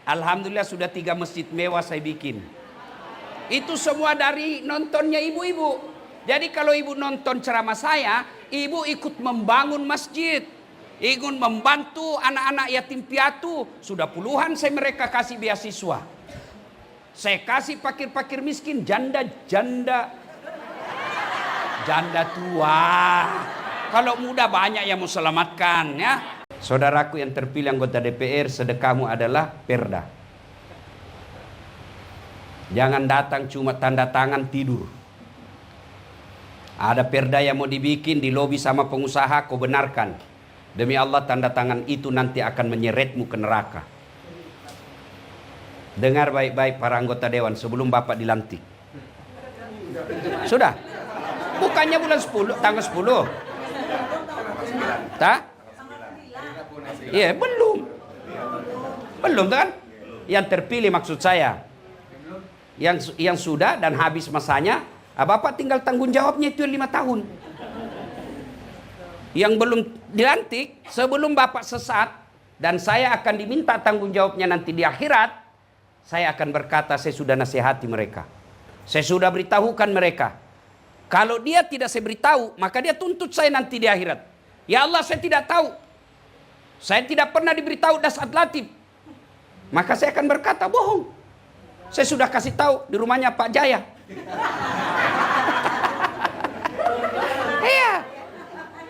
Alhamdulillah sudah 3 masjid mewah saya bikin. Itu semua dari nontonnya ibu-ibu. Jadi kalau ibu nonton ceramah saya, ibu ikut membangun masjid, ikut membantu anak-anak yatim piatu. Sudah puluhan saya mereka kasih beasiswa. Saya kasih fakir-fakir miskin, janda tua. Kalau muda banyak yang mau selamatkan ya. Saudaraku yang terpilih anggota DPR, sedekahmu adalah perda. Jangan datang cuma tanda tangan tidur. Ada perda yang mau dibikin di lobi sama pengusaha, kau benarkan. Demi Allah tanda tangan itu nanti akan menyeretmu ke neraka. Dengar baik-baik para anggota dewan sebelum Bapak dilantik. Sudah? Bukannya bulan 10, tanggal 10. Tak? Iya, belum kan? Yang terpilih maksud saya. Yang sudah dan habis masanya, Bapak tinggal tanggung jawabnya itu 5 tahun. Yang belum dilantik, sebelum Bapak sesat dan saya akan diminta tanggung jawabnya nanti di akhirat, saya akan berkata, saya sudah nasihati mereka. Saya sudah beritahukan mereka. Kalau dia tidak saya beritahu, maka dia tuntut saya nanti di akhirat. Ya Allah, saya tidak tahu. Saya tidak pernah diberitahu dasar latif. Maka saya akan berkata, bohong. Saya sudah kasih tahu di rumahnya Pak Jaya. Iya.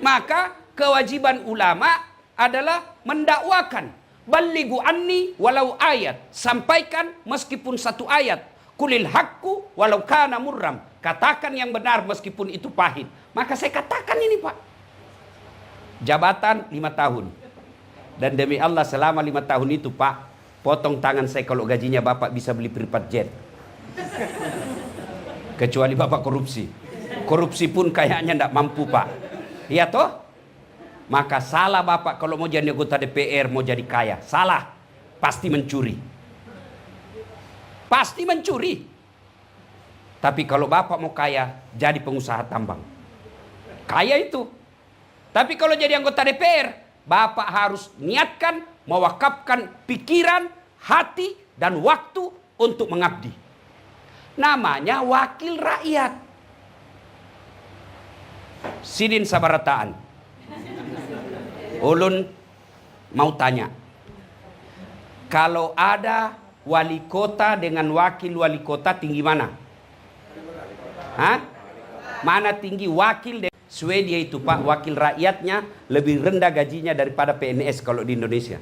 Maka kewajiban ulama adalah mendakwakan. Ballighu anni walau ayat. Sampaikan meskipun 1 ayat. Kulil haqqu walau kana murram. Katakan yang benar meskipun itu pahit. Maka saya katakan ini Pak. Jabatan 5 tahun. Dan demi Allah selama 5 tahun itu Pak, potong tangan saya kalau gajinya Bapak bisa beli private jet. Kecuali Bapak korupsi. Korupsi pun kayaknya tidak mampu Pak. Iya toh? Maka salah Bapak kalau mau jadi anggota DPR, mau jadi kaya. Salah. Pasti mencuri. Pasti mencuri. Tapi kalau Bapak mau kaya, jadi pengusaha tambang. Kaya itu. Tapi kalau jadi anggota DPR, Bapak harus niatkan, mewakafkan pikiran, hati, dan waktu untuk mengabdi. Namanya wakil rakyat. Sidin sabarataan. Ulun mau tanya. Kalau ada wali kota dengan wakil wali kota tinggi mana? Hah? Mana tinggi wakil? Swedia itu Pak, wakil rakyatnya lebih rendah gajinya daripada PNS kalau di Indonesia.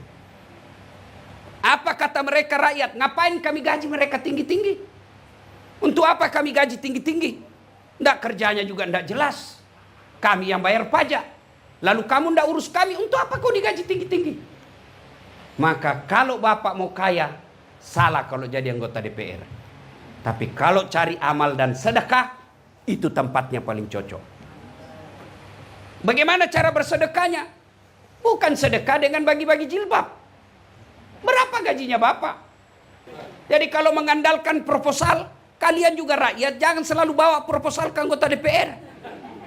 Apa kata mereka rakyat? Ngapain kami gaji mereka tinggi-tinggi? Untuk apa kami gaji tinggi-tinggi? Nggak, kerjanya juga nggak jelas. Kami yang bayar pajak. Lalu kamu nggak urus kami, untuk apa kau digaji tinggi-tinggi? Maka kalau Bapak mau kaya, salah kalau jadi anggota DPR. Tapi kalau cari amal dan sedekah, itu tempatnya paling cocok. Bagaimana cara bersedekahnya? Bukan sedekah dengan bagi-bagi jilbab. Berapa gajinya Bapak? Jadi kalau mengandalkan proposal, kalian juga rakyat jangan selalu bawa proposal ke anggota DPR.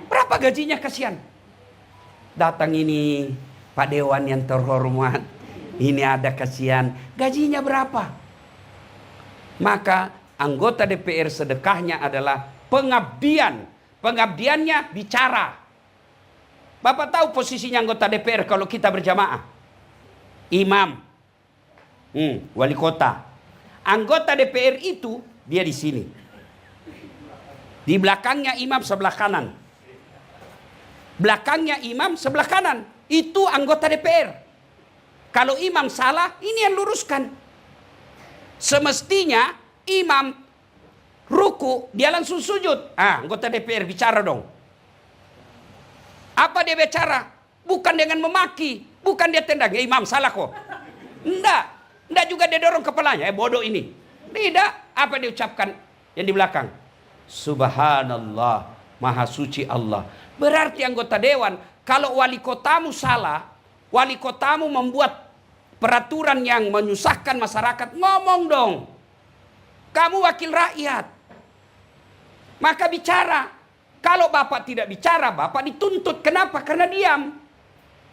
Berapa gajinya kasihan? Datang ini Pak Dewan yang terhormat. Ini ada kasihan. Gajinya berapa? Maka anggota DPR sedekahnya adalah pengabdian. Pengabdiannya bicara. Bapak tahu posisinya anggota DPR kalau kita berjamaah? Imam. Wali kota. Anggota DPR itu dia di sini. Di belakangnya imam sebelah kanan. Belakangnya imam sebelah kanan. Itu anggota DPR. Kalau imam salah, ini yang luruskan. Semestinya imam ruku, dia langsung sujud. Anggota DPR bicara dong. Apa dia bicara? Bukan dengan memaki, bukan dia tendang. Ya imam salah kok. Enggak juga dia dorong kepalanya. Bodoh ini. Tidak. Apa dia ucapkan yang di belakang? Subhanallah, Maha Suci Allah. Berarti anggota dewan, kalau wali kotamu salah, wali kotamu membuat peraturan yang menyusahkan masyarakat, ngomong dong. Kamu wakil rakyat. Maka bicara. Kalau Bapak tidak bicara, Bapak dituntut. Kenapa? Karena diam.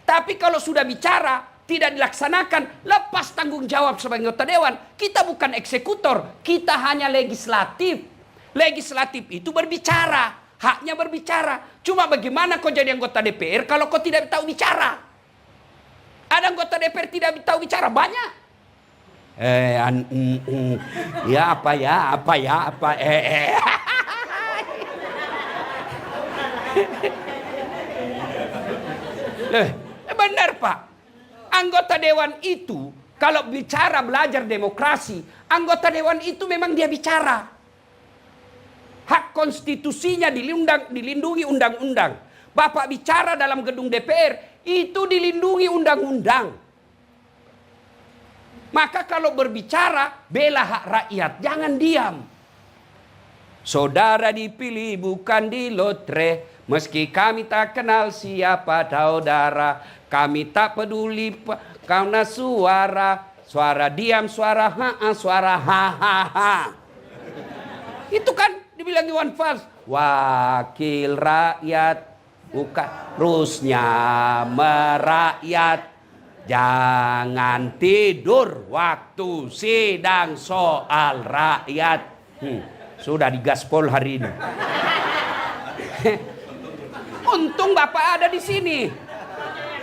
Tapi kalau sudah bicara, tidak dilaksanakan, lepas tanggung jawab sebagai anggota dewan. Kita bukan eksekutor, kita hanya legislatif. Legislatif itu berbicara, haknya berbicara. Cuma bagaimana kau jadi anggota DPR kalau kau tidak tahu bicara? Ada anggota DPR tidak tahu bicara, banyak. Ya apa. Benar Pak. Anggota dewan itu kalau bicara belajar demokrasi, anggota dewan itu memang dia bicara. Hak konstitusinya dilindungi undang-undang. Bapak bicara dalam gedung DPR, itu dilindungi undang-undang. Maka kalau berbicara, bela hak rakyat, jangan diam. Saudara dipilih bukan di lotre, meski kami tak kenal siapa saudara. Kami tak peduli karena suara diam, suara suara ha. Itu kan dibilang Iwan Fals, wakil rakyat bukan rusnya merakyat. Jangan tidur waktu sidang soal rakyat. Sudah digaspol hari ini. Untung Bapak ada di sini.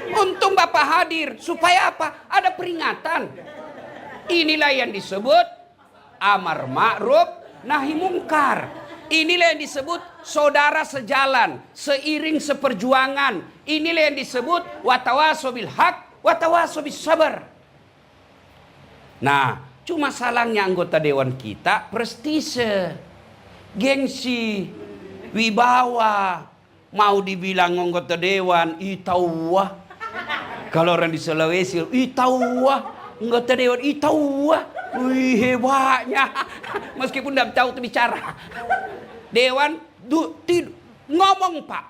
Untung Bapak hadir. Supaya apa? Ada peringatan. Inilah yang disebut amar ma'ruf nahi mungkar. Inilah yang disebut saudara sejalan, seiring seperjuangan. Inilah yang disebut watawasau bil haq, watawasau bis sabar. Nah, cuma salahnya anggota dewan kita prestise, gengsi, wibawa. Mau dibilang anggota dewan, itauwah. Kalau orang di Sulawesi, itauwah. Anggota dewan, itauwah. Wih, hebatnya. Meskipun tidak tahu itu bicara. Dewan ngomong Pak.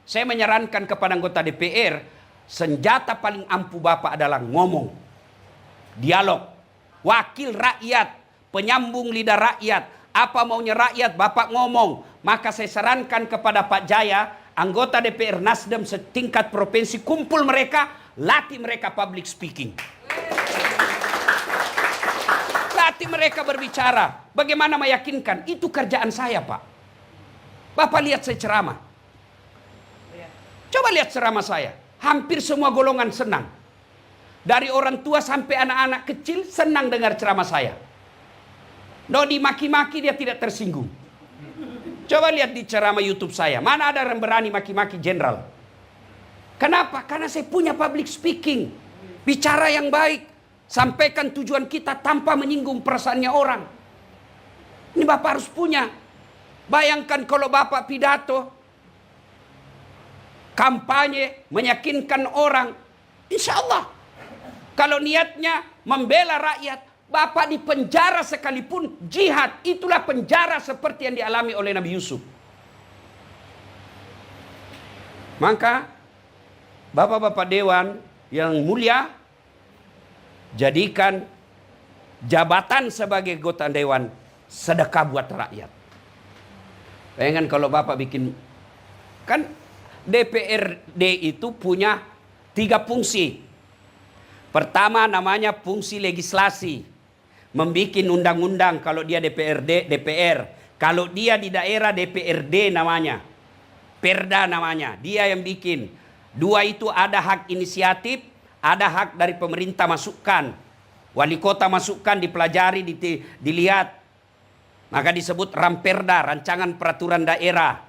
Saya menyarankan kepada anggota DPR, senjata paling ampuh Bapak adalah ngomong. Dialog. Wakil rakyat, penyambung lidah rakyat. Apa maunya rakyat, Bapak ngomong. Maka saya sarankan kepada Pak Jaya, anggota DPR Nasdem setingkat provinsi, kumpul mereka, latih mereka public speaking. Latih mereka berbicara. Bagaimana meyakinkan? Itu kerjaan saya Pak. Bapak lihat saya ceramah. Coba lihat ceramah saya. Hampir semua golongan senang. Dari orang tua sampai anak-anak kecil senang dengar ceramah saya. No dimaki-maki dia tidak tersinggung. Coba lihat di ceramah YouTube saya. Mana ada yang berani maki-maki jenderal? Kenapa? Karena saya punya public speaking. Bicara yang baik. Sampaikan tujuan kita tanpa menyinggung perasaannya orang. Ini Bapak harus punya. Bayangkan kalau Bapak pidato, kampanye, meyakinkan orang. Insya Allah. Kalau niatnya membela rakyat, Bapak di penjara sekalipun jihad, itulah penjara seperti yang dialami oleh Nabi Yusuf. Maka Bapak-bapak dewan yang mulia, jadikan jabatan sebagai anggota dewan sedekah buat rakyat. Bayangkan kalau Bapak bikin, kan DPRD itu punya 3 fungsi. Pertama namanya fungsi legislasi. Membikin undang-undang kalau dia DPR. Kalau dia di daerah DPRD namanya. Perda namanya. Dia yang bikin. 2 itu ada hak inisiatif, ada hak dari pemerintah masukkan. Wali kota masukkan, dipelajari, dilihat. Maka disebut Ramperda, rancangan peraturan daerah.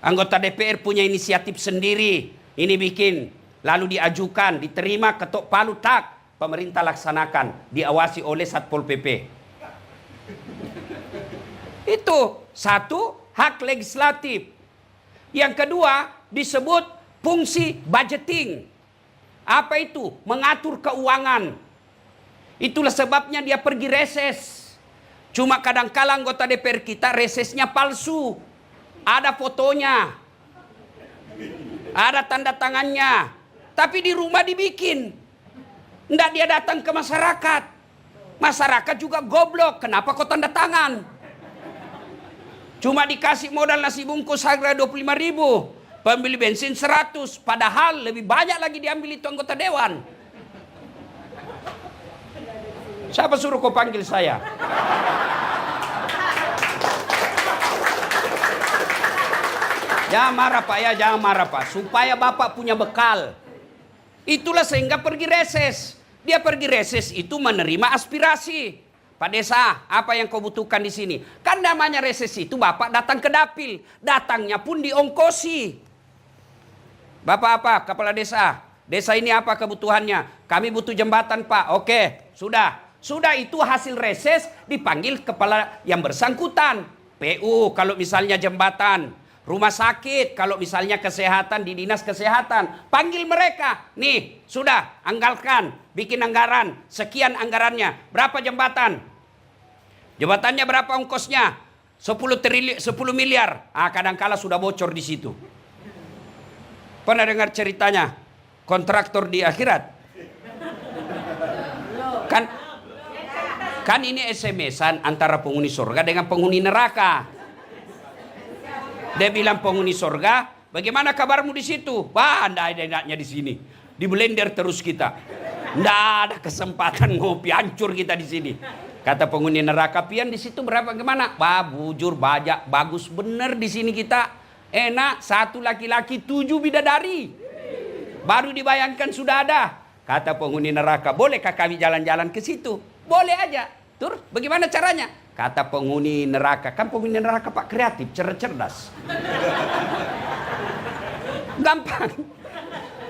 Anggota DPR punya inisiatif sendiri. Ini bikin. Lalu diajukan, diterima, ketok palu, tak. Pemerintah laksanakan, diawasi oleh Satpol PP. Itu satu, hak legislatif. Yang kedua disebut fungsi budgeting. Apa itu? Mengatur keuangan. Itulah sebabnya dia pergi reses. Cuma kadang-kala anggota DPR kita resesnya palsu. Ada fotonya. Ada tanda tangannya. Tapi di rumah dibikin. Nggak dia datang ke masyarakat. Masyarakat juga goblok. Kenapa kau tanda tangan? Cuma dikasih modal nasi bungkus harga 25.000. Pembeli bensin 100. Padahal lebih banyak lagi diambil itu anggota dewan. Siapa suruh kau panggil saya? Jangan marah Pak ya, jangan marah Pak. Supaya Bapak punya bekal. Itulah sehingga pergi reses. Dia pergi reses itu menerima aspirasi. Pak Desa, apa yang kau butuhkan di sini? Kan namanya reses itu Bapak datang ke dapil. Datangnya pun diongkosi. Bapak apa? Kepala desa. Desa ini apa kebutuhannya? Kami butuh jembatan Pak. Oke, sudah. Sudah itu hasil reses dipanggil kepala yang bersangkutan. PU kalau misalnya jembatan. Rumah sakit kalau misalnya kesehatan di dinas kesehatan. Panggil mereka. Nih, sudah, anggalkan. Bikin anggaran. Sekian anggarannya. Berapa jembatan? Jembatannya berapa ongkosnya? 10 miliar. Kadangkala sudah bocor di situ. Pernah dengar ceritanya? Kontraktor di akhirat. Kan ini SMS-an antara penghuni surga dengan penghuni neraka. Dia bilang penghuni surga, bagaimana kabarmu di situ? Wah, anda ada enaknya di sini. Di blender terus kita. Nggak ada kesempatan ngopi, hancur kita di sini. Kata penghuni neraka, pian di situ berapa gimana? Wah, bujur, bajak, bagus bener di sini kita. Enak, 1 laki-laki 7 bidadari. Baru dibayangkan sudah ada. Kata penghuni neraka, bolehkah kami jalan-jalan ke situ? Boleh aja. Tur, bagaimana caranya? Kata penghuni neraka, kan penghuni neraka Pak kreatif, cerdas. Gampang.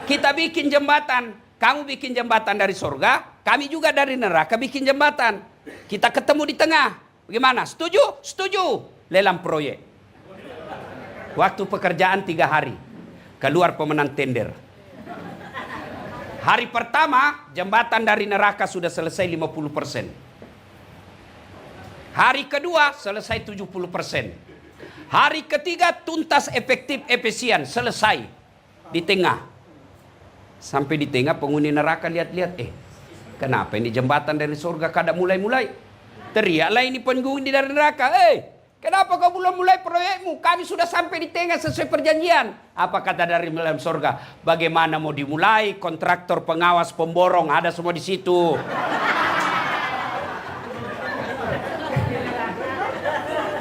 Kita bikin jembatan. Kamu bikin jembatan dari surga, kami juga dari neraka bikin jembatan. Kita ketemu di tengah. Bagaimana? Setuju? Setuju. Lelang proyek. Waktu pekerjaan 3 hari. Keluar pemenang tender. Hari pertama, jembatan dari neraka sudah selesai 50%. Hari kedua, selesai 70%. Hari ketiga, tuntas efektif efisien. Selesai. Di tengah. Sampai di tengah, penghuni neraka lihat-lihat. Kenapa ini jembatan dari surga kada mulai-mulai? Teriaklah ini penghuni dari neraka. Kenapa kau belum mulai proyekmu? Kami sudah sampai di tengah sesuai perjanjian. Apa kata dari dalam surga? Bagaimana mau dimulai? Kontraktor, pengawas, pemborong ada semua di situ.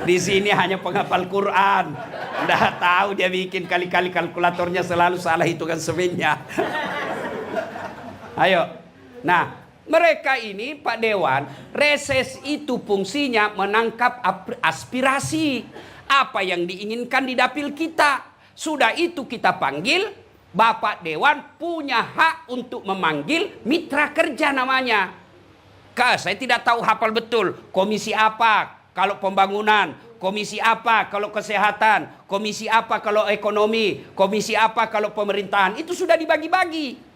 Di sini hanya penghafal Quran. Nggak tahu dia bikin kali-kali kalkulatornya selalu salah hitungan semennya. Ayo. Nah. Mereka ini Pak Dewan, reses itu fungsinya menangkap aspirasi. Apa yang diinginkan di dapil kita. Sudah itu kita panggil, Bapak Dewan punya hak untuk memanggil mitra kerja namanya. Saya tidak tahu hafal betul, komisi apa kalau pembangunan, komisi apa kalau kesehatan, komisi apa kalau ekonomi, komisi apa kalau pemerintahan. Itu sudah dibagi-bagi.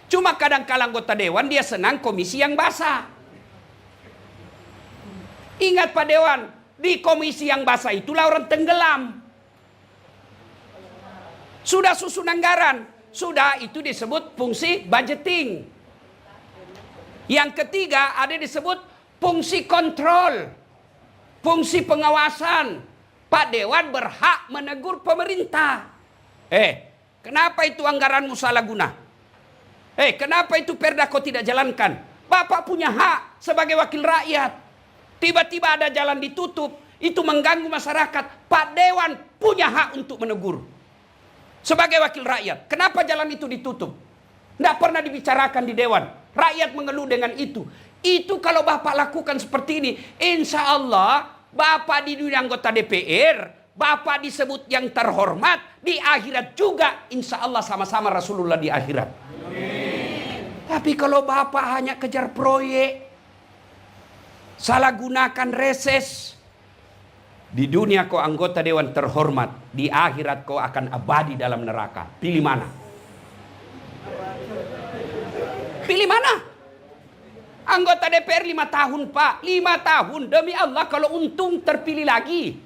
Cuma kadang-kala anggota dewan dia senang komisi yang basah. Ingat Pak Dewan, di komisi yang basah itulah orang tenggelam. Sudah susun anggaran, sudah itu disebut fungsi budgeting. Yang ketiga ada disebut fungsi kontrol, fungsi pengawasan. Pak Dewan berhak menegur pemerintah. Kenapa itu anggaranmu salah guna? Kenapa itu perda kau tidak jalankan? Bapak punya hak sebagai wakil rakyat. Tiba-tiba ada jalan ditutup, itu mengganggu masyarakat. Pak Dewan punya hak untuk menegur. Sebagai wakil rakyat, kenapa jalan itu ditutup? Tidak pernah dibicarakan di Dewan. Rakyat mengeluh dengan itu. Itu kalau Bapak lakukan seperti ini, insya Allah Bapak di dunia anggota DPR, Bapak disebut yang terhormat. Di akhirat juga, insya Allah sama-sama Rasulullah di akhirat. Tapi kalau Bapak hanya kejar proyek, salah gunakan reses, di dunia kau anggota dewan terhormat, di akhirat kau akan abadi dalam neraka. Pilih mana? Pilih mana? Anggota DPR 5 tahun Pak, 5 tahun demi Allah, kalau untung terpilih lagi.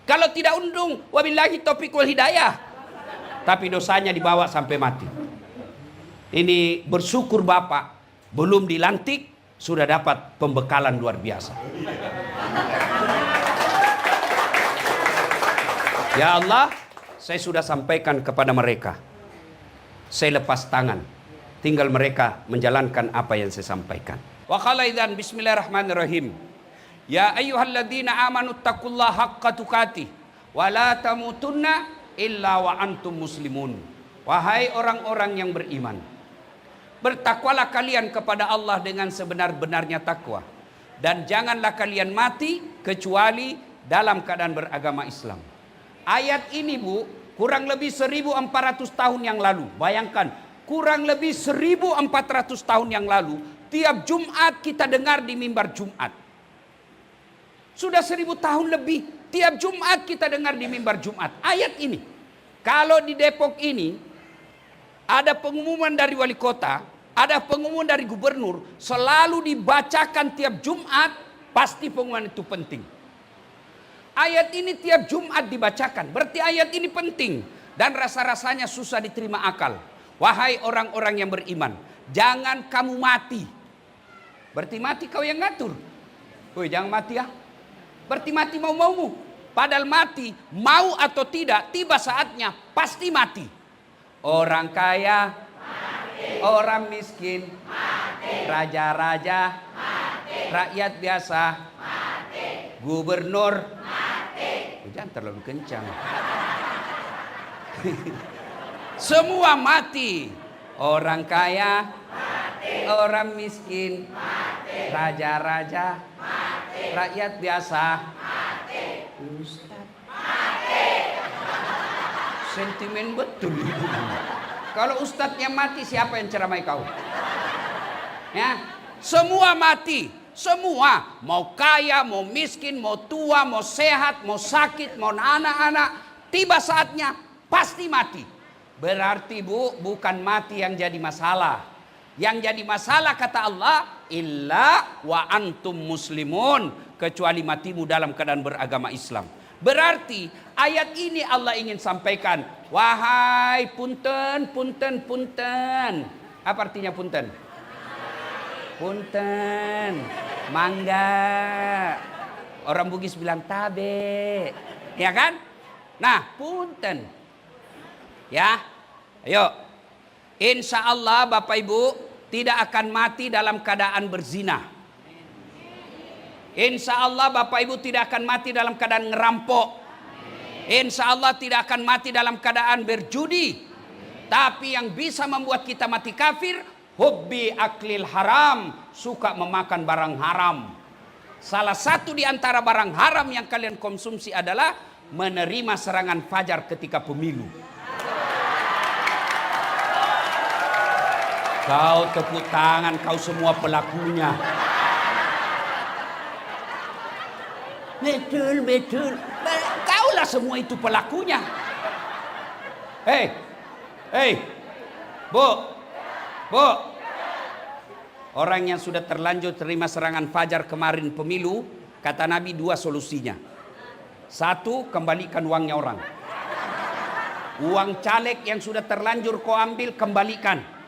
Kalau tidak untung, wabillahi taufiq wal hidayah. Tapi dosanya dibawa sampai mati. Ini bersyukur Bapak belum dilantik sudah dapat pembekalan luar biasa. Ya Allah, saya sudah sampaikan kepada mereka. Saya lepas tangan. Tinggal mereka menjalankan apa yang saya sampaikan. Wa qala idzan bismillahirrahmanirrahim. Ya ayyuhalladzina amanu taqullaha haqqa tuqatih wa la tamutunna illa wa antum muslimun. Wahai orang-orang yang beriman, bertakwalah kalian kepada Allah dengan sebenar-benarnya takwa, dan janganlah kalian mati kecuali dalam keadaan beragama Islam. Ayat ini Bu, kurang lebih 1400 tahun yang lalu. Bayangkan, kurang lebih 1400 tahun yang lalu, tiap Jumat kita dengar di mimbar Jumat. Sudah 1000 tahun lebih, tiap Jumat kita dengar di mimbar Jumat. Ayat ini, kalau di Depok ini, ada pengumuman dari wali kota, ada pengumuman dari gubernur, selalu dibacakan tiap Jumat, pasti pengumuman itu penting. Ayat ini tiap Jumat dibacakan, berarti ayat ini penting. Dan rasa-rasanya susah diterima akal. Wahai orang-orang yang beriman, jangan kamu mati. Berarti mati kau yang ngatur. Woi, jangan mati ya. Berarti mati mau-maumu. Padahal mati, mau atau tidak, tiba saatnya pasti mati. Orang kaya, mati. Orang miskin, mati. Raja-raja, mati. Rakyat biasa, mati. Gubernur, mati. Jangan terlalu kencang. Semua mati. Orang kaya, mati. Orang miskin, mati. Raja-raja, mati. Rakyat biasa, mati. Ustaz, mati. Sentimen betul. Kalau ustadznya mati, siapa yang ceramai kau? Ya, semua mati. Semua, mau kaya, mau miskin, mau tua, mau sehat, mau sakit, mau anak-anak, tiba saatnya pasti mati. Berarti Bu, bukan mati yang jadi masalah. Yang jadi masalah kata Allah, illa wa antum muslimun, kecuali matimu dalam keadaan beragama Islam. Berarti ayat ini Allah ingin sampaikan, wahai punten, punten, punten. Apa artinya punten? Punten, mangga. Orang Bugis bilang tabe, ya kan? Nah, punten. Ya, ayo. Insya Allah Bapak Ibu tidak akan mati dalam keadaan berzina. Insya Allah Bapak Ibu tidak akan mati dalam keadaan ngerampok. Insya Allah tidak akan mati dalam keadaan berjudi. Tapi yang bisa membuat kita mati kafir, hubbi aklil haram, suka memakan barang haram. Salah satu di antara barang haram yang kalian konsumsi adalah menerima serangan fajar ketika pemilu. Kau tepuk tangan, kau semua pelakunya. Betul, betul. Kaulah semua itu pelakunya. Hei, Bu. Orang yang sudah terlanjur terima serangan fajar kemarin pemilu, kata Nabi 2 solusinya. 1, kembalikan uangnya orang. Uang caleg yang sudah terlanjur kau ambil, kembalikan.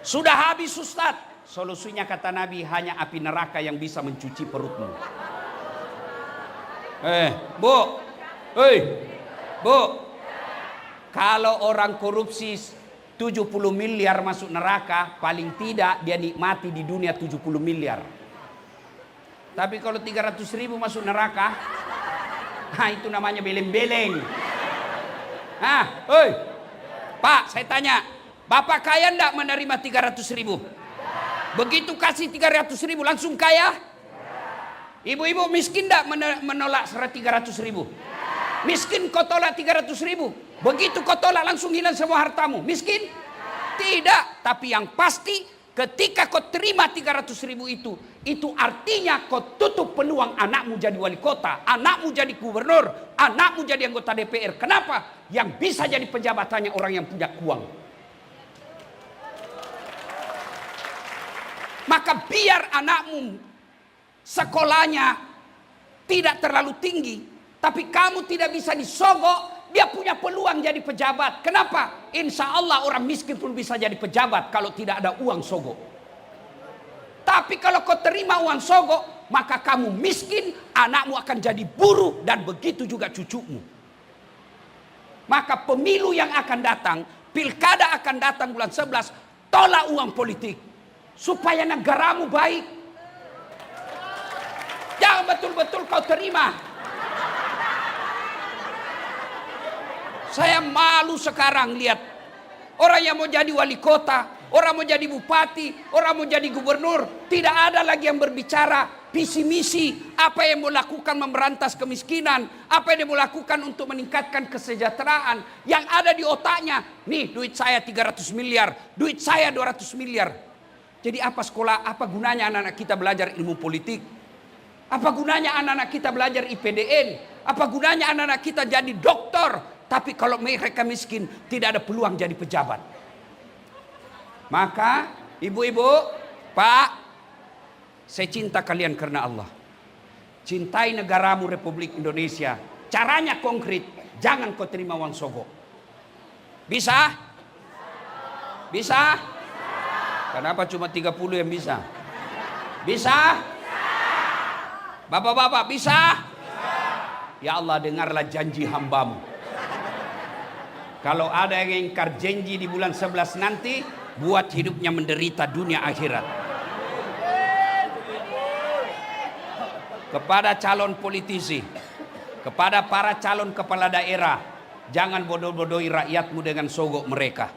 Sudah habis Ustaz. Solusinya kata Nabi, hanya api neraka yang bisa mencuci perutmu. Bu. Kalau orang korupsi 70 miliar masuk neraka, paling tidak dia nikmati di dunia 70 miliar. Tapi kalau 300 ribu masuk neraka, nah itu namanya beleng-beleng. Pak, saya tanya, Bapak kaya enggak menerima 300 ribu? Begitu kasih 300 ribu langsung kaya? Ibu-ibu miskin enggak menolak 300 ribu? Miskin kau tolak 300 ribu? Begitu kau tolak langsung hilang semua hartamu. Miskin? Tidak. Tapi yang pasti ketika kau terima 300 ribu itu artinya kau tutup peluang anakmu jadi wali kota, anakmu jadi gubernur, anakmu jadi anggota DPR. Kenapa? Yang bisa jadi pejabatannya orang yang punya uang. Maka biar anakmu sekolahnya tidak terlalu tinggi, tapi kamu tidak bisa disogok, dia punya peluang jadi pejabat. Kenapa? Insya Allah orang miskin pun bisa jadi pejabat kalau tidak ada uang sogok. Tapi kalau kau terima uang sogok, maka kamu miskin, anakmu akan jadi buruh, dan begitu juga cucumu. Maka pemilu yang akan datang, pilkada akan datang bulan 11, tolak uang politik. supaya negaramu baik. Jangan betul-betul kau terima. Saya malu sekarang lihat orang yang mau jadi wali kota, orang mau jadi bupati, orang mau jadi gubernur, tidak ada lagi yang berbicara visi misi apa yang mau lakukan memberantas kemiskinan, apa yang dia mau lakukan untuk meningkatkan kesejahteraan. Yang ada di otaknya, nih duit saya 300 miliar, duit saya 200 miliar. Jadi apa sekolah, apa gunanya anak-anak kita belajar ilmu politik? Apa gunanya anak-anak kita belajar IPDN? Apa gunanya anak-anak kita jadi dokter? Tapi kalau mereka miskin, tidak ada peluang jadi pejabat. Maka ibu-ibu, Pak, saya cinta kalian karena Allah. Cintai negaramu Republik Indonesia. Caranya konkret, jangan kau terima uang sogok. Bisa? Bisa? Kenapa cuma 30 yang bisa? Bisa? Bapak-bapak bisa? Ya Allah, dengarlah janji hambamu. Kalau ada yang ingkar janji di bulan 11 nanti, buat hidupnya menderita dunia akhirat. Kepada calon politisi, kepada para calon kepala daerah, jangan bodoh-bodohi rakyatmu dengan sogok mereka.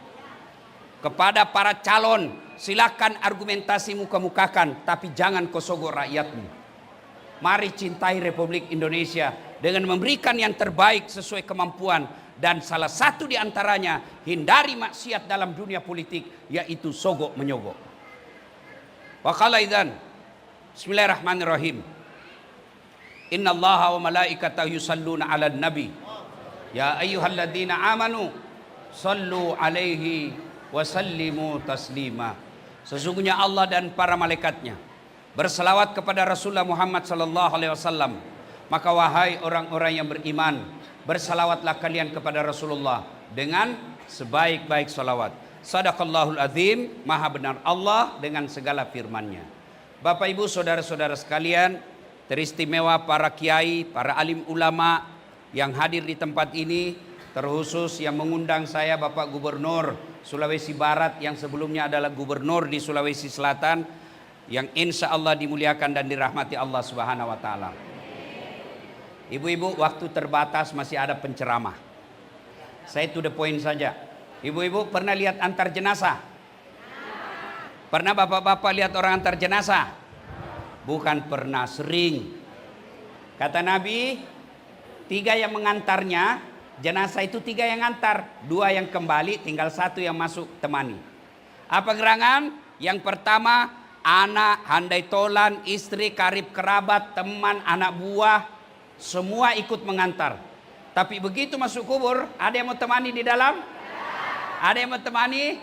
Kepada para calon, silakan argumentasi muka-mukakan, tapi jangan kau sogok rakyatmu. Mari cintai Republik Indonesia dengan memberikan yang terbaik sesuai kemampuan. Dan salah satu di antaranya, hindari maksiat dalam dunia politik, yaitu sogok menyogok. Wa qala idzan, bismillahirrahmanirrahim. Innallaha wa malaikatahu yusalluna 'alan nabi. Ya ayyuhalladzina amanu sallu 'alaihi wa sallimu taslima. Sesungguhnya Allah dan para malaikatnya berselawat kepada Rasulullah Muhammad sallallahu alaihi wasallam. Maka wahai orang-orang yang beriman, bersalawatlah kalian kepada Rasulullah dengan sebaik-baik salawat. Sadaqallahul azim, maha benar Allah dengan segala firman-Nya. Bapak Ibu saudara-saudara sekalian, teristimewa para kiai, para alim ulama yang hadir di tempat ini, terkhusus yang mengundang saya Bapak Gubernur Sulawesi Barat yang sebelumnya adalah gubernur di Sulawesi Selatan, yang insya Allah dimuliakan dan dirahmati Allah Subhanahu wa taala. Ibu-ibu, waktu terbatas, masih ada penceramah. Saya to the point saja. Ibu-ibu pernah lihat antar jenazah? Pernah bapak-bapak lihat orang antar jenazah? Bukan pernah, sering. Kata Nabi, 3 yang mengantarnya, jenazah itu 3 yang antar, 2 yang kembali, tinggal 1 yang masuk temani. Apa gerangan? Yang pertama, anak, handai tolan, istri, karib kerabat, teman, anak buah, semua ikut mengantar. Tapi begitu masuk kubur, ada yang mau temani di dalam? Ada yang mau temani?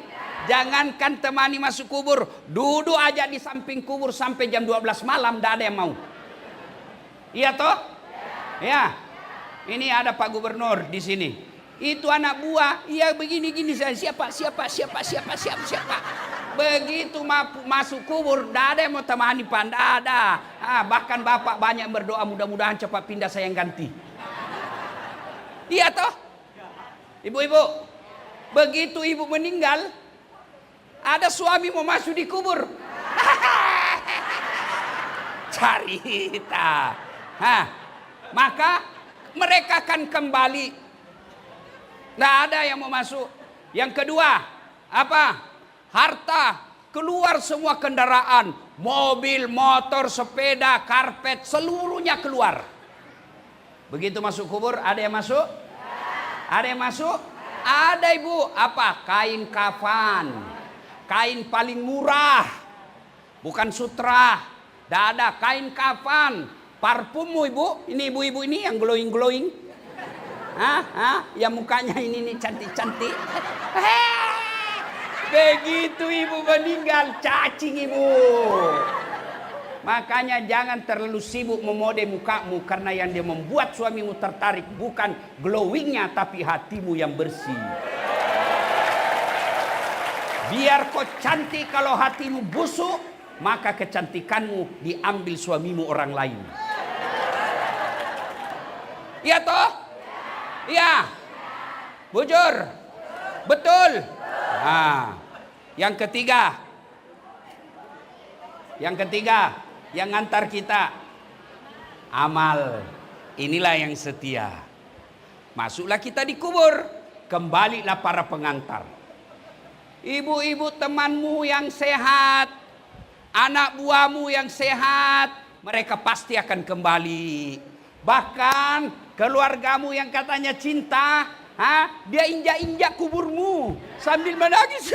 Jangankan temani masuk kubur, duduk aja di samping kubur sampai jam 12 malam, tidak ada yang mau. Iya toh? Ya. Ini ada Pak Gubernur di sini. Itu anak buah, iya begini-gini, siapa. Begitu masuk kubur, tidak ada yang mau temani, Pak, tidak ada. Bahkan bapak banyak berdoa, mudah-mudahan cepat pindah saya yang ganti. Iya toh? Ibu-ibu, begitu ibu meninggal, ada suami mau masuk di kubur. Cerita. Maka mereka akan kembali. Tidak ada yang mau masuk. Yang kedua, apa? Harta, keluar semua kendaraan, mobil, motor, sepeda, karpet, seluruhnya keluar. Begitu masuk kubur, ada yang masuk? Ada yang masuk? Ada ibu, apa? Kain kafan, kain paling murah, bukan sutra. Tidak ada, kain kafan, parfummu ibu, ini ibu-ibu ini yang glowing. Yang mukanya ini cantik-cantik. Begitu ibu meninggal, cacing ibu. Makanya jangan terlalu sibuk memode mukamu, karena yang dia membuat suamimu tertarik bukan glowingnya, tapi hatimu yang bersih. Biar kau cantik, kalau hatimu busuk, maka kecantikanmu diambil suamimu orang lain. Iya toh? Iya. Bujur. Betul. Yang ketiga, Yang ketiga, yang ngantar kita amal. Inilah yang setia. Masuklah kita di kubur, kembalilah para pengantar. Ibu-ibu temanmu yang sehat, anak buahmu yang sehat, mereka pasti akan kembali. Bahkan keluargamu yang katanya cinta, dia injak-injak kuburmu sambil menangis.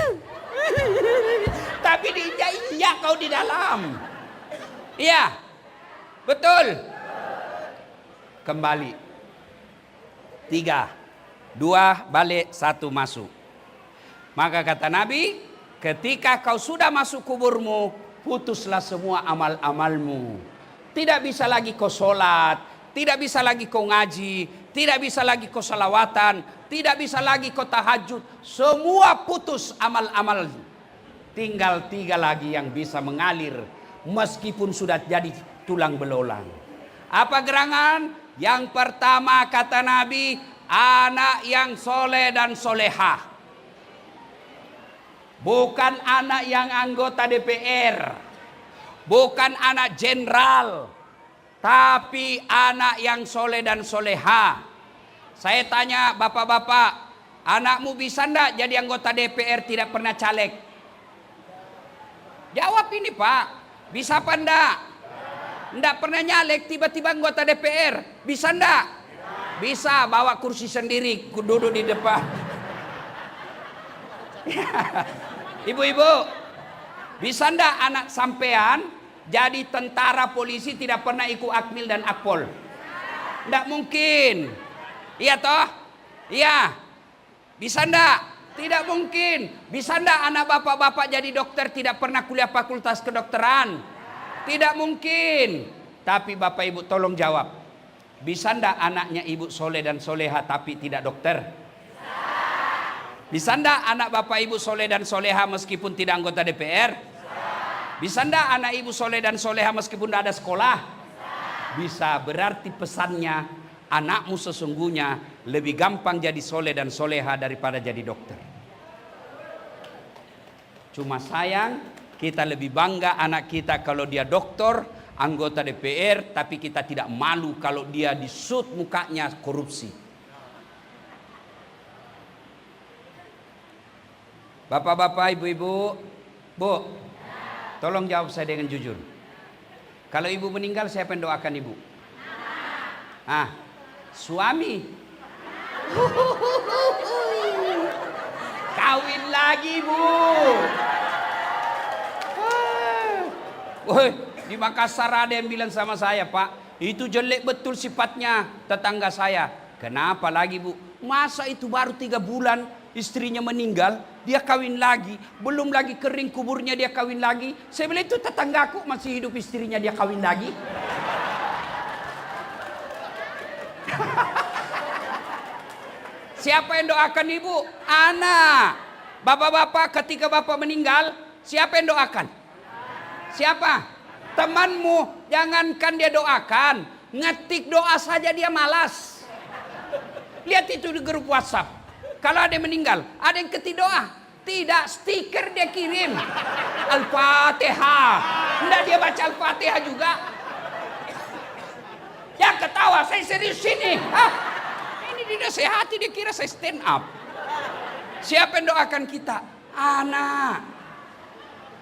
Tapi diinjak-injak kau di dalam. Iya, betul. Kembali. 3, 2 balik, 1 masuk. Maka kata Nabi, ketika kau sudah masuk kuburmu, putuslah semua amal-amalmu. Tidak bisa lagi kau sholat, tidak bisa lagi kau ngaji, tidak bisa lagi kau salawatan, tidak bisa lagi kau tahajud. Semua putus amal-amal. Tinggal 3 lagi yang bisa mengalir meskipun sudah jadi tulang belulang. Apa gerangan? Yang pertama kata Nabi, anak yang soleh dan solehah. Bukan anak yang anggota DPR, bukan anak jenderal, tapi anak yang soleh dan soleha. Saya tanya bapak-bapak, anakmu bisa enggak jadi anggota DPR tidak pernah caleg? Jawab ini Pak, bisa apa enggak? Enggak pernah nyalek, tiba-tiba anggota DPR, bisa enggak? Bisa, bawa kursi sendiri, duduk di depan. Ibu-ibu, bisa ndak anak sampean jadi tentara polisi tidak pernah ikut akmil dan akpol? Ndak mungkin. Iya toh? Iya. Bisa ndak? Tidak mungkin. Bisa ndak anak bapak-bapak jadi dokter tidak pernah kuliah fakultas kedokteran? Tidak mungkin. Tapi bapak ibu tolong jawab. Bisa ndak anaknya ibu soleh dan soleha tapi tidak dokter? Bisa ndak anak bapak ibu soleh dan soleha meskipun tidak anggota DPR? Bisa ndak anak ibu soleh dan soleha meskipun tidak ada sekolah? Bisa. Berarti pesannya, anakmu sesungguhnya lebih gampang jadi soleh dan soleha daripada jadi dokter. Cuma sayang, kita lebih bangga anak kita kalau dia dokter, anggota DPR, tapi kita tidak malu kalau dia disut mukanya korupsi. Bapak-bapak, ibu-ibu, Bu, tolong jawab saya dengan jujur. Kalau ibu meninggal, siapa yang doakan ibu? Suami. Kawin lagi, Bu. Woi, di Makassar ada yang bilang sama saya, Pak, itu jelek betul sifatnya tetangga saya. Kenapa lagi, Bu? Masa itu baru 3 bulan istrinya meninggal, dia kawin lagi, belum lagi kering kuburnya dia kawin lagi. Saya bilang itu tetanggaku masih hidup istrinya dia kawin lagi. Siapa yang doakan ibu? Anak. Bapak-bapak ketika bapak meninggal, siapa yang doakan? Siapa? Temanmu. Jangankan dia doakan, ngetik doa saja dia malas. Lihat itu di grup WhatsApp. Kalau ada yang meninggal, ada yang ketik doa. Tidak, stiker dia kirim. Al-Fatihah. Tidak dia baca Al-Fatihah juga. Ya ketawa, saya serius sini. Ini dia sehati, dia kira saya stand up. Siapa yang doakan kita? Anak.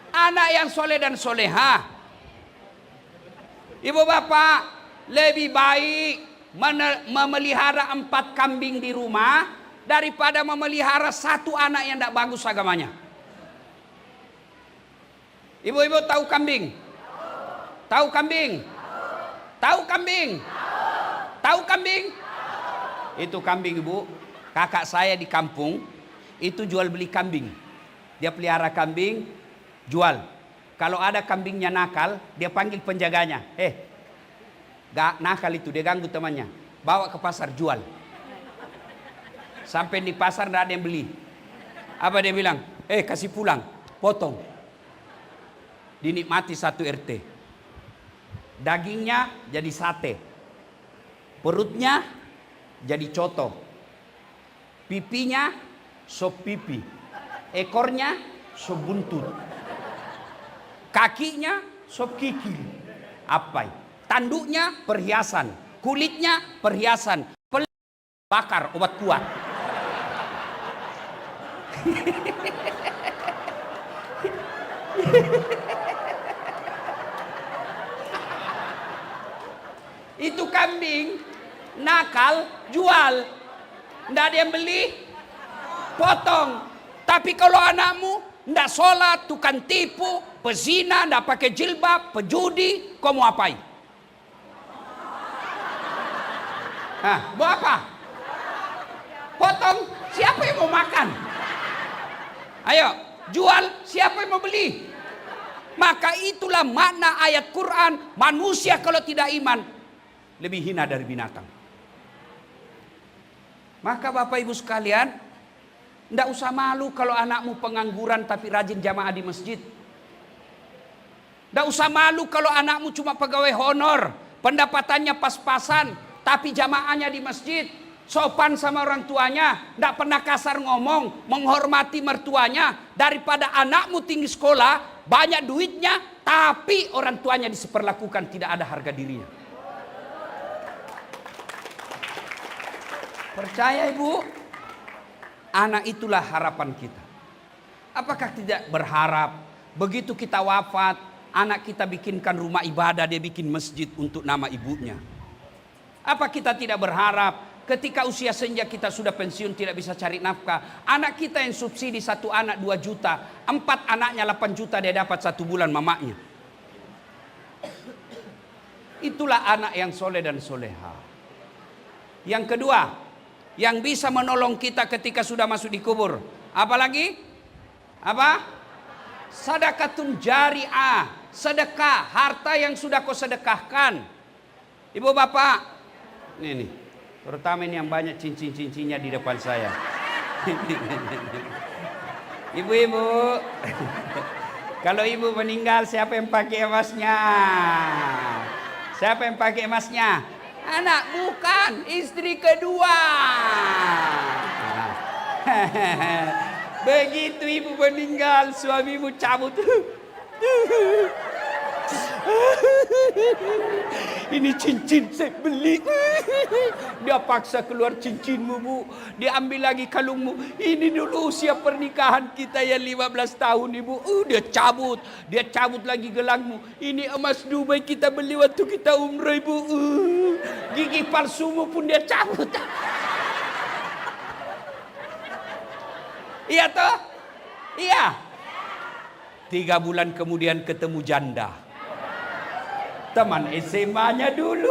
Anak yang soleh dan soleha. Ibu bapak, lebih baik memelihara 4 kambing di rumah daripada memelihara 1 anak yang tidak bagus agamanya. Ibu-ibu tahu kambing? Tahu kambing? Tahu kambing? Tahu kambing? Itu kambing, ibu. Kakak saya di kampung itu jual beli kambing. Dia pelihara kambing, jual. Kalau ada kambingnya nakal, dia panggil penjaganya. Gak nakal itu, dia ganggu temannya. Bawa ke pasar, jual. Sampai di pasar tidak ada yang beli. Apa dia bilang? Kasih pulang, potong. Dinikmati 1 RT. Dagingnya jadi sate. Perutnya jadi coto. Pipinya sop pipi. Ekornya sop buntut. Kakinya Sop kikil. Apa? Tanduknya perhiasan, kulitnya perhiasan, bakar obat kuat. Itu kambing nakal, jual. Nggak ada yang beli, potong. Tapi kalau anakmu nggak sholat, tukang tipu, pezina, nggak pakai jilbab, pejudi, kau mau apain? Mau apa? Potong, siapa yang mau makan? Ayo, jual, siapa yang mau beli? Maka itulah makna ayat Quran, manusia kalau tidak iman lebih hina dari binatang. Maka Bapak Ibu sekalian, tidak usah malu kalau anakmu pengangguran tapi rajin jamaah di masjid. Tidak usah malu kalau anakmu cuma pegawai honor, pendapatannya pas-pasan, tapi jamaahnya di masjid. Sopan sama orang tuanya, tidak pernah kasar ngomong, menghormati mertuanya. Daripada anakmu tinggi sekolah, banyak duitnya, tapi orang tuanya diseperlakukan tidak ada harga dirinya. Percaya Ibu, anak itulah harapan kita. Apakah tidak berharap begitu kita wafat, anak kita bikinkan rumah ibadah, dia bikin masjid untuk nama ibunya? Apa kita tidak berharap ketika usia senja kita sudah pensiun tidak bisa cari nafkah, anak kita yang subsidi 1 anak 2 juta, 4 anaknya 8 juta dia dapat 1 bulan mamanya. Itulah anak yang soleh dan soleha. Yang kedua, yang bisa menolong kita ketika sudah masuk di kubur. Apalagi? Apa? Sadaqatun jariah, sedekah, harta yang sudah kau sedekahkan. Ibu bapak, ini terutama ini yang banyak cincin-cincinnya di depan saya. Ibu-ibu, kalau ibu meninggal siapa yang pakai emasnya? Siapa yang pakai emasnya? Anak, bukan, istri kedua. Begitu ibu meninggal, suamimu cabut. Ini cincin saya beli. Dia paksa keluar cincinmu, Bu. Dia ambil lagi kalungmu. Ini dulu usia pernikahan kita yang 15 tahun, Ibu. Dia cabut lagi gelangmu. Ini emas Dubai kita beli waktu kita umrah, Ibu. Gigi palsumu pun dia cabut. Iya toh? Iya. 3 bulan kemudian ketemu janda. Teman SMA-nya dulu.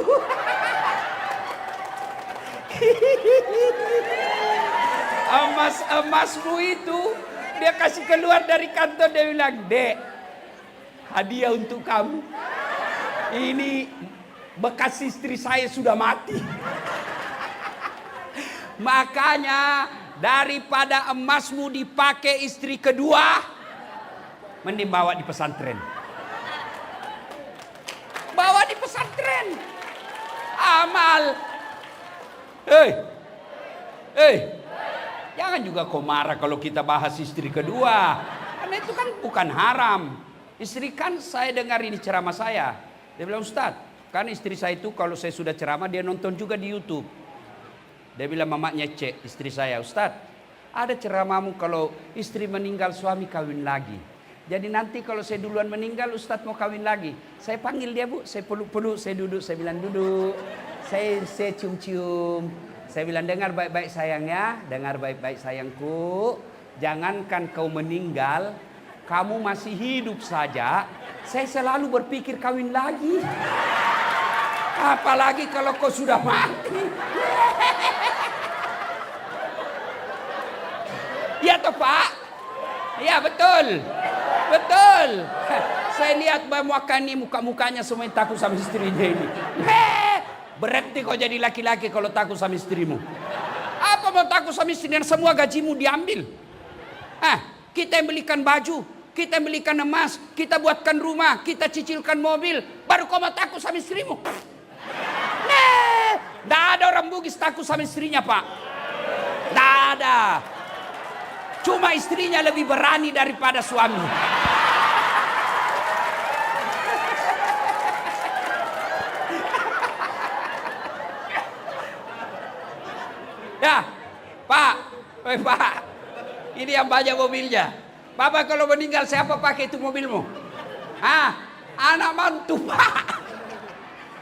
Emasmu itu dia kasih keluar dari kantor, dia bilang, "Dek, hadiah untuk kamu. Ini bekas istri saya sudah mati." Makanya daripada emasmu dipakai istri kedua, mending bawa di pesantren. Bawa di pesantren. Amal. Jangan juga kau marah kalau kita bahas istri kedua. Karena itu kan bukan haram. Istri kan saya dengar ini ceramah saya. Dia bilang, "Ustaz, kan istri saya itu kalau saya sudah ceramah dia nonton juga di YouTube." Dia bilang, mamanya cek istri saya, "Ustaz, ada ceramahmu kalau istri meninggal suami kawin lagi. Jadi nanti kalau saya duluan meninggal, Ustadz mau kawin lagi." Saya panggil dia, Bu, saya peluk-peluk, saya duduk, saya bilang, "Duduk." Saya cium-cium. Saya bilang, "Dengar baik-baik sayang ya, dengar baik-baik sayangku. Jangankan kau meninggal, kamu masih hidup saja, saya selalu berpikir kawin lagi. Apalagi kalau kau sudah mati." Ya toh Pak? Ya betul. Betul. Saya lihat muka-mukanya semua takut sama istrinya ini. Berarti kau jadi laki-laki kalau takut sama istrimu. Apa mau takut sama istrinya? Semua gajimu diambil. Kita yang belikan baju, kita yang belikan emas, kita buatkan rumah, kita cicilkan mobil, baru kau mau takut sama istrimu? Nggak ada orang Bugis takut sama istrinya, Pak. Nggak ada. Cuma istrinya lebih berani daripada suami. Ya, Pak, Pak, ini yang banyak mobilnya. Bapak kalau meninggal siapa pakai itu mobilmu? Anak mantu, Pak.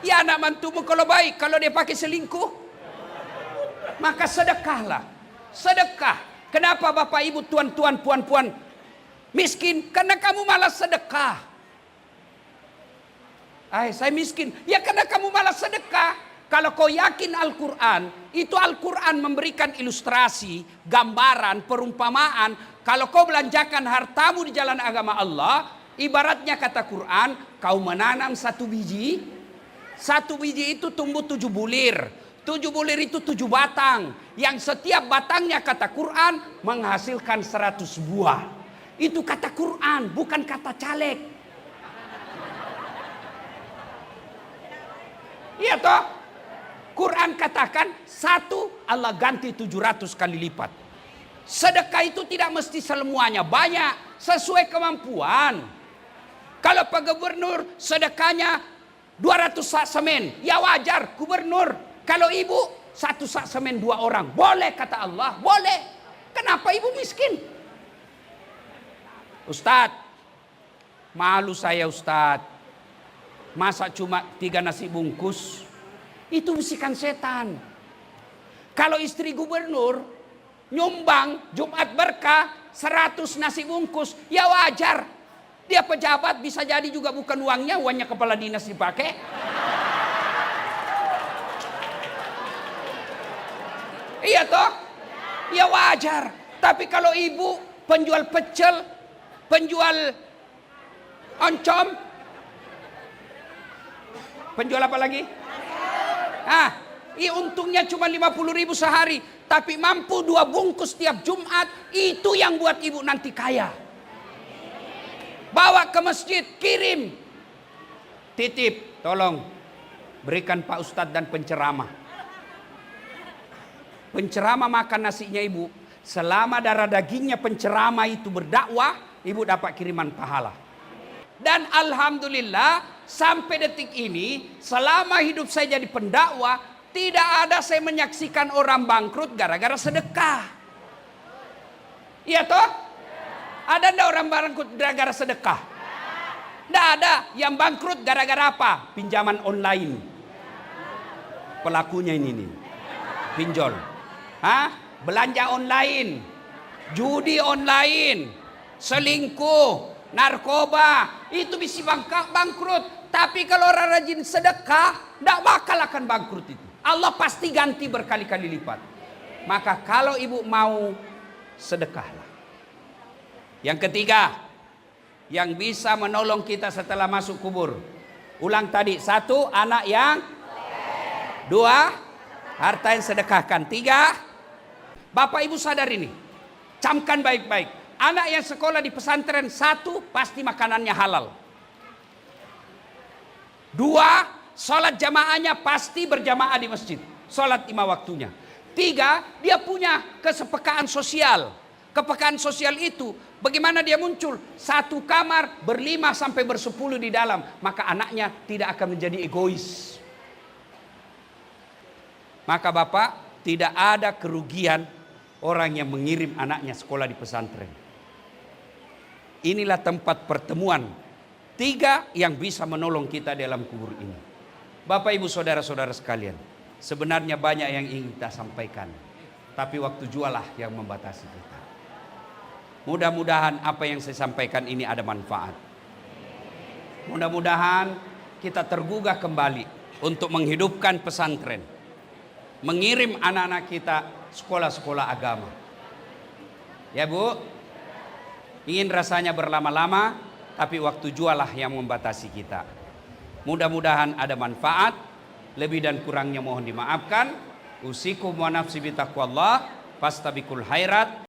Ya anak mantumu kalau baik, kalau dia pakai selingkuh, maka sedekahlah. Sedekah. Kenapa Bapak Ibu, tuan-tuan, puan-puan miskin? Karena kamu malas sedekah. Saya miskin. Ya karena kamu malas sedekah. Kalau kau yakin Al-Quran, itu Al-Quran memberikan ilustrasi, gambaran, perumpamaan. Kalau kau belanjakan hartamu di jalan agama Allah, ibaratnya kata Quran, kau menanam satu biji itu tumbuh 7 bulir. 7 bulir itu 7 batang. Yang setiap batangnya kata Quran menghasilkan 100 buah. Itu kata Quran, bukan kata caleg. Iya toh? Quran katakan satu Allah ganti 700 kali lipat. Sedekah itu tidak mesti semuanya banyak, sesuai kemampuan. Kalau Pak Gubernur sedekahnya 200 sak semen, ya wajar gubernur. Kalau ibu 1 sak semen 2 orang, boleh kata Allah, boleh. Kenapa ibu miskin? Ustadz, malu saya Ustadz. Masa cuma 3 nasi bungkus? Itu bisikan setan. Kalau istri gubernur nyumbang Jumat berkah 100 nasi bungkus, ya wajar. Dia pejabat, bisa jadi juga bukan uangnya kepala dinas dipakai. Iya toh? Ya wajar. Tapi kalau ibu penjual pecel, penjual oncom, penjual apa lagi? Untungnya cuma 50.000 sehari, tapi mampu 2 bungkus tiap Jumat, itu yang buat ibu nanti kaya. Bawa ke masjid, kirim, titip, tolong berikan Pak Ustadz dan penceramah. Penceramah makan nasinya ibu, selama darah dagingnya penceramah itu berdakwah, ibu dapat kiriman pahala. Dan alhamdulillah sampai detik ini, selama hidup saya jadi pendakwah, tidak ada saya menyaksikan orang bangkrut gara-gara sedekah. Iya toh? Ada enggak orang bangkrut gara-gara sedekah? Tidak ada. Yang bangkrut gara-gara apa? Pinjaman online. Pelakunya ini nih. Pinjol. Belanja online. Judi online. Selingkuh. Narkoba, itu bisa bangkrut. Tapi kalau orang rajin sedekah, tidak bakal akan bangkrut itu. Allah pasti ganti berkali-kali lipat. Maka kalau ibu mau, sedekahlah. Yang ketiga, yang bisa menolong kita setelah masuk kubur. Ulang tadi, 1, anak yang 2, harta yang sedekahkan. 3, Bapak Ibu sadar ini, camkan baik-baik. Anak yang sekolah di pesantren, 1, pasti makanannya halal. 2, sholat jamaahnya pasti berjamaah di masjid. Sholat 5 waktunya. 3, dia punya kesepekaan sosial. Kepekaan sosial itu, bagaimana dia muncul? 1 kamar, 5 sampai 10 di dalam. Maka anaknya tidak akan menjadi egois. Maka Bapak, tidak ada kerugian orang yang mengirim anaknya sekolah di pesantren. Inilah tempat pertemuan 3 yang bisa menolong kita dalam kubur ini. Bapak Ibu saudara-saudara sekalian, sebenarnya banyak yang ingin kita sampaikan, tapi waktu jualah yang membatasi kita. Mudah-mudahan apa yang saya sampaikan ini ada manfaat. Mudah-mudahan kita tergugah kembali untuk menghidupkan pesantren, mengirim anak-anak kita sekolah-sekolah agama. Ya Bu, ingin rasanya berlama-lama, tapi waktu jualah yang membatasi kita. Mudah-mudahan ada manfaat. Lebih dan kurangnya mohon dimaafkan. Usikum wa nafsi bitaqwallah, fastabiqul khairat.